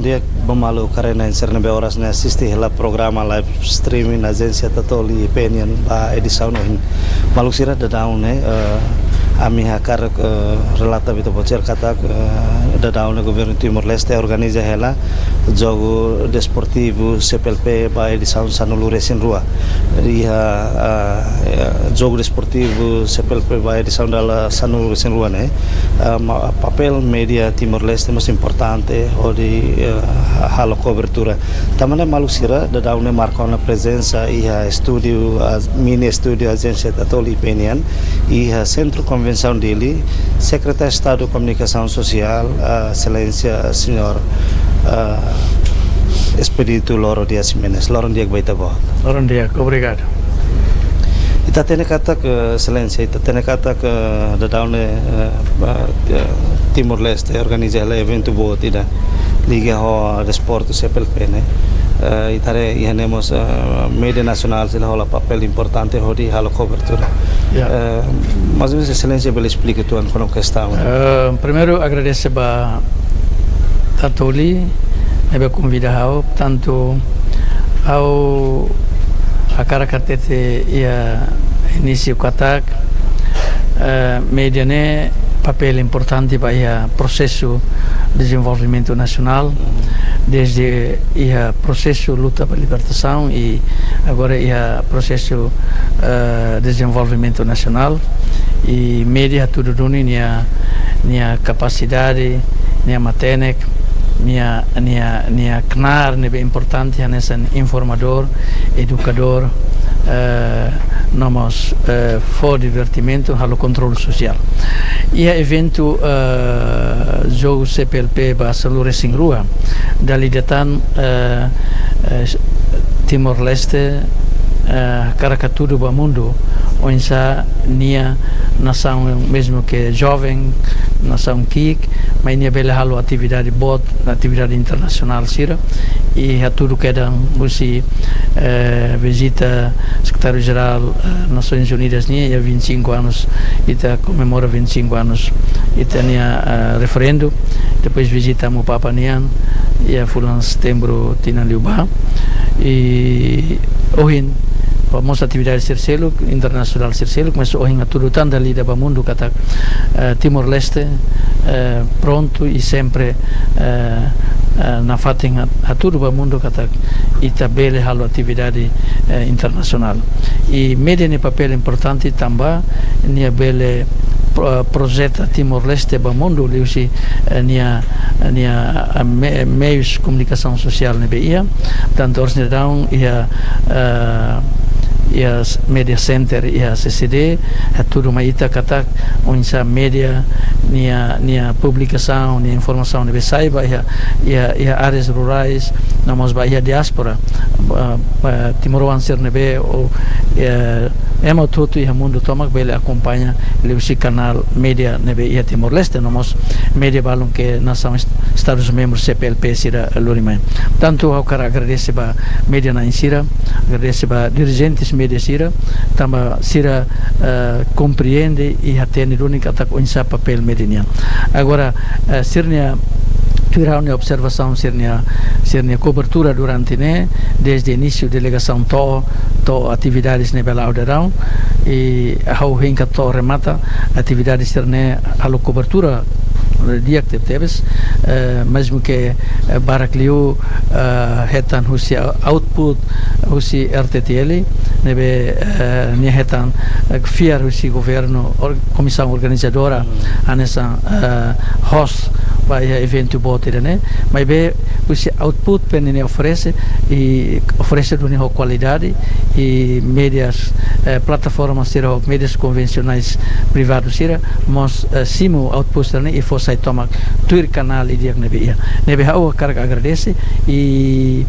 dia bamalu karena serna be horas na assiste hela programa live streaming na agência tatoli opinion ba edição no malu sira da down ami hakar relata bito bocer kata da down governo Timor Leste organiza hela jogo desportivo CPLP ba edição sanulu resin rua jogo desportivo CPLP ba edição dala sanulu resin rua papel media Timor Leste mais importante di halo cobertura tamane malusira da daune marca una presença studio mini studio agência tatoli opinion centro convenção dele secretário de Estado de Comunicação Social excelência senhor Espírito Loro Dias Jimenez. Loro Dias baita bo. Loro Dias, obrigado. Ita tene kata ke excelência, ita tene kata ke da daune Timor Leste organiza el evento bo tida liga ho desporto CPLP ne. Itare ihanemos media nacional sila hola papel importante hodi halo cobertura. Mas vezes excelência bela explica tu como que está. Primeiro agradeço ba Tatoli nebe convidado tanto ao a karakatete ia início katak media ne papel importante para o processo de desenvolvimento nacional desde o processo luta para a libertação e agora o processo de desenvolvimento nacional e media tudo duni nia capacidade nia matenek nia knar nebe importante nessa informador educador nomos for divertimento halo controle social e evento jogo CPLP ba salu racing rua dali datan Timor Leste caracatudo ba mundo onde nia nação mesmo que jovem nação kik mas nia bela halo atividade bot atividade internacional sira e a tudo que dan busi visita secretário-geral Nações Unidas nia 25 anos ita comemora 25 anos ita nia referendo depois visita mo papa nian e a fulan setembro tina liuba e ohin famosa atividade Circelo internacional Circelo mas ohin a tudo tanda lida ba mundo kata Timor Leste pronto e sempre na fatin a tudo ba mundo kata ita bele halo atividade internacional e media ne papel importante tamba nia bele projeto Timor Leste ba mundo liusi nia meios de comunicação social ne beia tanto ornedão e a media center e a CCD é tudo uma ita kata onde media nia publicação nia informação ne saiba e áreas rurais namos ba a diáspora Timoruan ser nebe o emo tudo e mundo tomak bele acompanha o canal media nebe e Timor Leste namos media balon que nação Estados membros CPLP sira loriman tanto ao cara agradece ba media na insira agradece ba dirigentes media sira tamba sira compreende e atende única atak onsa papel media agora sirnia tirar uma observação sernia cobertura durante desde o início delegação to atividades nebela audarão e ao hinca to remata atividades serne alo cobertura dia que temos mesmo que Baracliu hetan husi output husi RTTL nebe nia hetan fiar husi governo comissão organizadora anessa host vai evento bote mas be husi output penene oferece e oferece de uma qualidade e médias plataformas serão médias convencionais privados será mas simo output e fosse toma tuir canal e dia nebe hau carga agradece e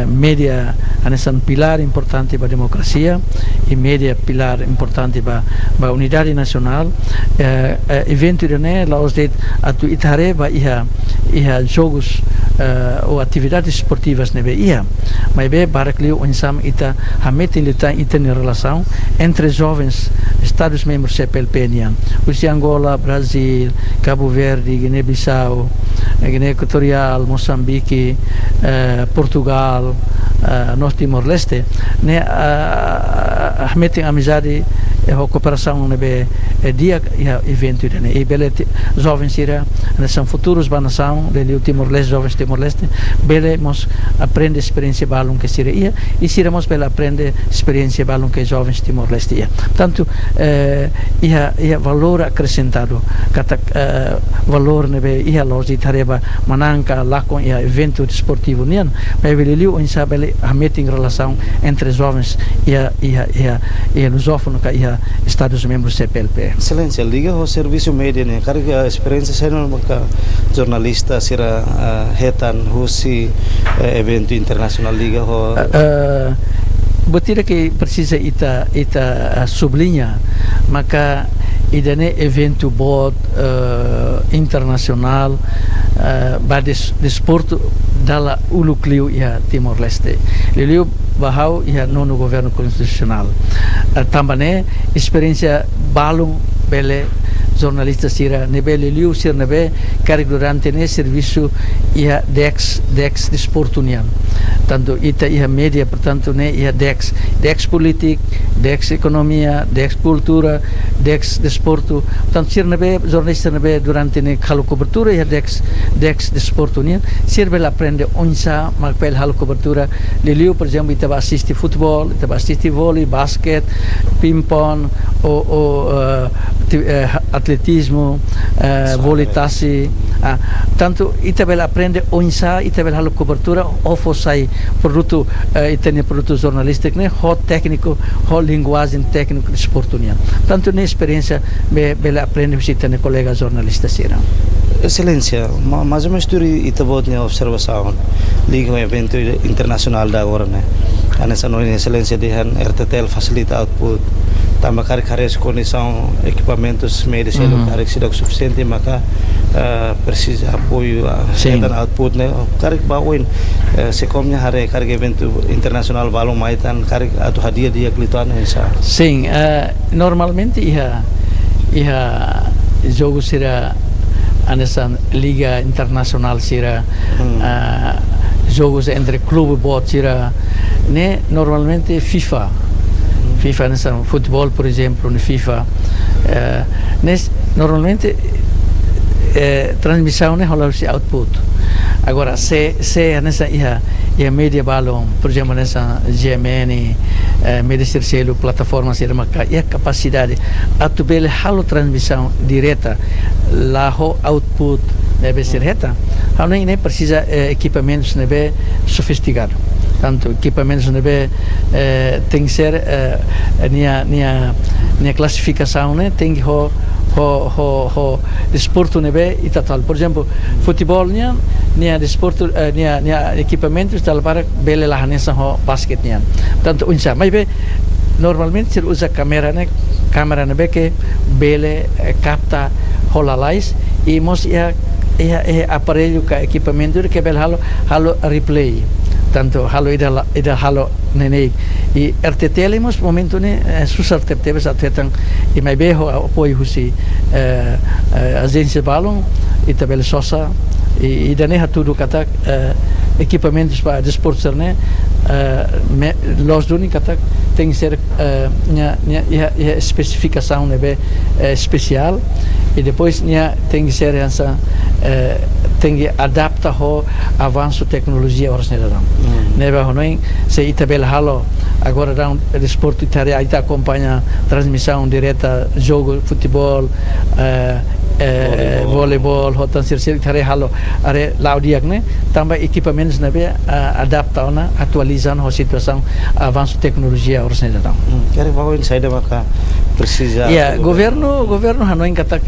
média anesan pilar importante para a democracia e média pilar importante para a unidade nacional evento lá os de atu itareba ia jogos ou atividades esportivas nebe ia mas be Baracliu ensam ita hametin lita interna relação entre jovens Estados membros CPLP nian. Usi Angola, Brasil, Cabo Verde, Guiné-Bissau, Guiné Equatorial, Moçambique, Portugal, Norte Timor-Leste, né, metem amizade e cooperação nebe dia evento né, e bele jovens ira são futuros ba nação de Timor-Leste, jovens Timor-Leste, bele mos aprende experiência balum que sira ia e sira mos bele aprende experiência balum que jovens Timor-Leste ia. Portanto, ia valor acrescentado, kata valor nebe ia logi tareba mananka lá com ia evento desportivo nian, mas bele liu insa bele a meeting relação entre jovens e lusófono ka ia Estados membros CPLP. Excelência, liga ao serviço média, né? Carga a experiência sendo uma jornalista será retan husi evento internacional liga ao botira que precisa ita sublinha, maka idane evento bod internacional ba desporto dalla Ulucliu ia Timor-Leste. Liliu bahau ia nono governo constitucional. Também experiência balum bele jornalista sira nebe Liliu sir nebe cargo durante ne serviço ia dex desporto nian. Tanto ita ia media, portanto ne ia dex politik, dex economia, dex cultura, dex desporto. Portanto sir nebe jornalista nebe durante ne halo cobertura ia dex desporto nian. Sir bela aprende onsa magpel halo cobertura. Liliu por exemplo ita assiste futebol, ita assiste vôlei, basquete, ping-pong atletismo, vôlei tassi. Tanto ita bela aprende onsa, ita bela halo cobertura ofo sai produto itene produto jornalístico né, ho técnico, ho linguagem técnico de esporto nian. Tanto ne experiência bela aprende se itene colega jornalista sira. Excelência, mas uma história itabot ne observação liga um evento internacional da agora né. Anessa não excelência de RTTL facilita output. Também carregar condição equipamentos médicos carregar se dá suficiente maka precisa apoio dan output né carregar bawin se comnya hari carregar evento internacional balon maitan carregar atau hadiah dia kelituan essa. Sim, normalmente ia jogo será nessa liga internacional será jogos entre clube bot será né normalmente FIFA nessa futebol por exemplo no FIFA normalmente transmissão né rola se output agora se nessa ia media balon por exemplo nessa GMN media terceiro plataforma ser uma capacidade atubele halo transmissão direta lá ho output deve ser reta não nem precisa equipamentos neve sofisticado tanto equipamentos neve tem que ser minha classificação né tem que desporto neve e tal por exemplo futebol nia desporto nia equipamentos tal para bele lá nessa basket nia tanto unsa mas normalmente se usa câmera neve que bele capta holalais e mos aparelho ka equipamento que bel halo replay tanto halo ida halo nenei e RTTL mos momento ne susceptíveis atletan e mai beho apoio husi agência balon e tabela sosa e dane tudo kata equipamentos para desporto né los duni kata tem que ser especificação nebe especial e depois tem que ser essa tem que adaptar o avanço tecnologia original nebe honoi se itabel halo agora dá desporto itaria aí acompanha transmissão direta jogo futebol voleibol hotan sir tare halo are laudiak ne tambah equipamentos nebe adapta ona atualizando a situação avanço tecnologia original quero falar em saída maka precisa governo hanoi kata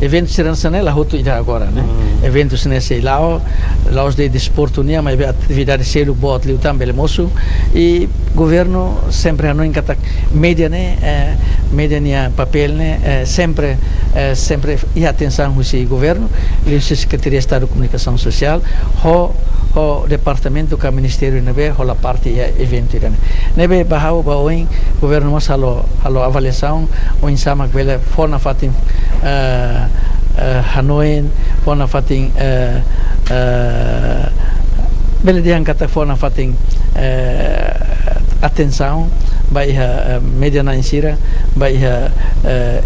eventos seransane la hotu ida agora né eventos nesse laos de desporto nia mas atividade selo bot liu também moço e governo sempre hanoi kata media né media nia papel né sempre e atenção do governo e a Secretaria de Estado de Comunicação Social o departamento ka ministério nebe ho la parte ia evento irane nebe bahau baoin governo mas halo avaliação o insama vele fona fatin Hanoi fona fatin bele diang kata fona fatin atenção vai media na insira vai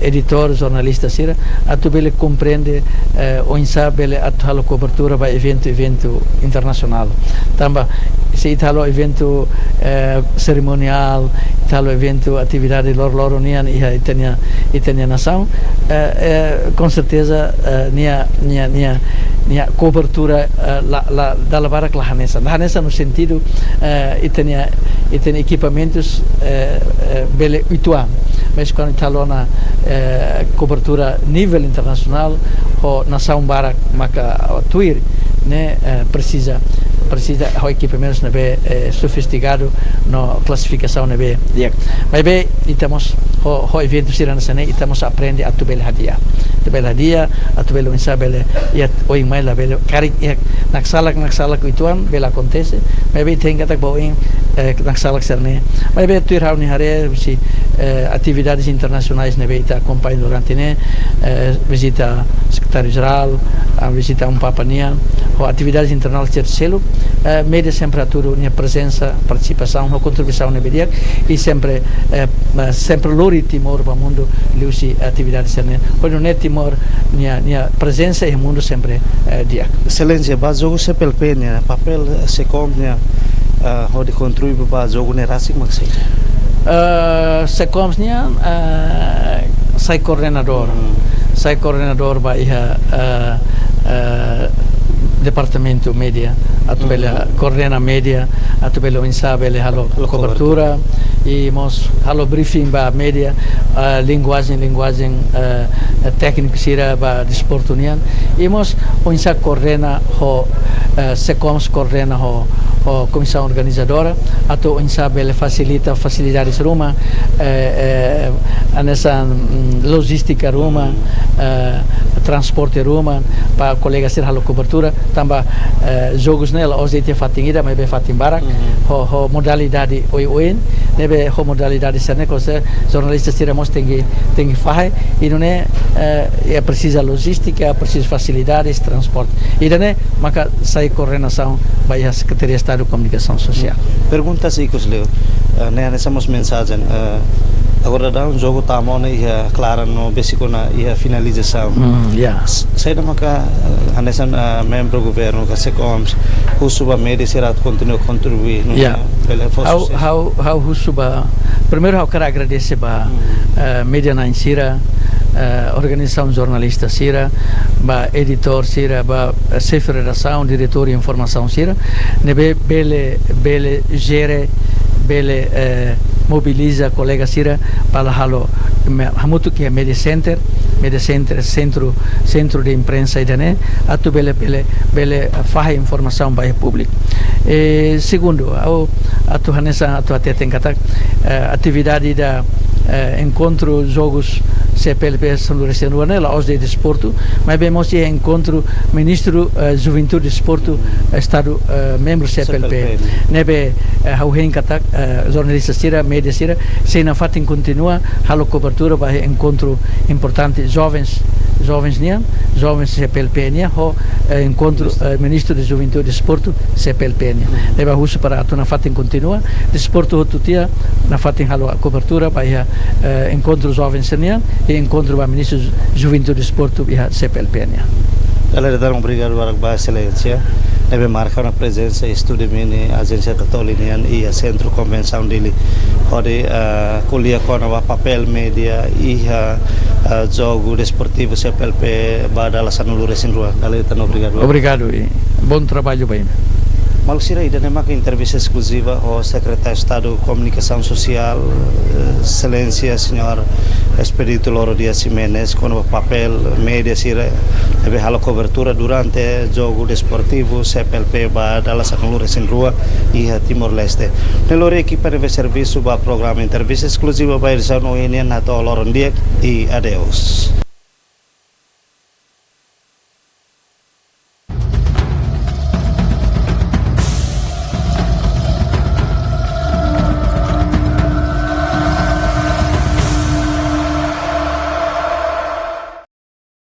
editor jornalista sira atu bele compreende o insa bele atu halo cobertura vai evento internacional tamba se italo evento cerimonial italo evento atividade loro nian itania nação com certeza nia cobertura da lavara lahanesa no sentido itania equipamentos bele ituan mas quando italo na cobertura nível internacional o nação barak maka tuir né precisa o equipamentos nebe sofisticado no classificação nebe mas bem estamos o evento sirana sane estamos aprende a tubel hadia a tubel insabele e o email bele cari naksalak ituan bela acontece mas bem tem que boin naksalak serne mas bem tuir hauni hare si atividades internacionais nebe está acompanhando durante né visita secretário-geral a visita papania ou atividades internacionais de selo média sempre aturo minha presença participação ou contribuição na BDIAC e sempre lori Timor para o mundo luci atividades serne quando não é Timor minha presença no mundo sempre DIAC excelência base jogo CPLP né papel se compra onde contribui para jogo nerasik maksai se compra sai coordenador vai departamento media atubela coordena media atubela insabele halo cobertura e mos halo briefing ba media linguagem técnico sira ba desporto nian e mos insa coordena ho secoms coordena ho comissão organizadora ato insabele facilidades ruma nessa logística ruma transporte ruma para colegas ser halo cobertura tamba jogos nela hoje tem fatingira mas bem fatim barak ho modalidade oi nebe ho modalidade serne coisa jornalistas tiramos tem que fazer e não é precisa logística precisa facilidades transporte e não é maka sai coordenação vai a Secretaria de Estado de Comunicação Social pergunta se que os leu né recebemos mensagem agora dá jogo tamone ia clara no básico na ia finalização sai da maka anesan membro governo que se comes husuba media será continua contribuir how husuba primeiro eu quero agradecer ba media na insira organização jornalista sira ba editor sira ba chefe de redação diretor de informação sira nebe bele gere bele mobiliza colega sira para halo hamutu que é media center centro de imprensa e dane atu bele faz informação para o público segundo atu hanesa atu até tem kata atividade da encontro jogos CPLP São Luís de Ruane lá hoje de desporto mas bem mostra encontro ministro juventude desporto estado membro CPLP nebe hauhen kata jornalista sira media sira se na fatin continua halo cobertura para encontro importante jovens CPLP nia ho encontro ministro de juventude desporto CPLP nia nebe husu para atu na fatin continua desporto hotutia na fatin halo cobertura para encontro jovens nia e encontro com ministro Juventude e Desporto e CPLP. Galera, obrigado para excelência. Deve marcar a presença estudo mini agência católica e a centro convenção dele onde colhia com o papel média e jogo desportivo CPLP badala sanulu resinrua. Galera, obrigado. Obrigado e bom trabalho bem. Malsira ida nema que entrevista exclusiva ao secretário de Estado de Comunicação Social, excelência senhor Espírito Loro Dias Jimenez, com o papel média sira deve halo cobertura durante jogo desportivo CPLP badala sanulu resinrua e Timor-Leste. Nelore equipa de serviço para programa entrevista exclusiva para a União Nato Loro Dias e adeus.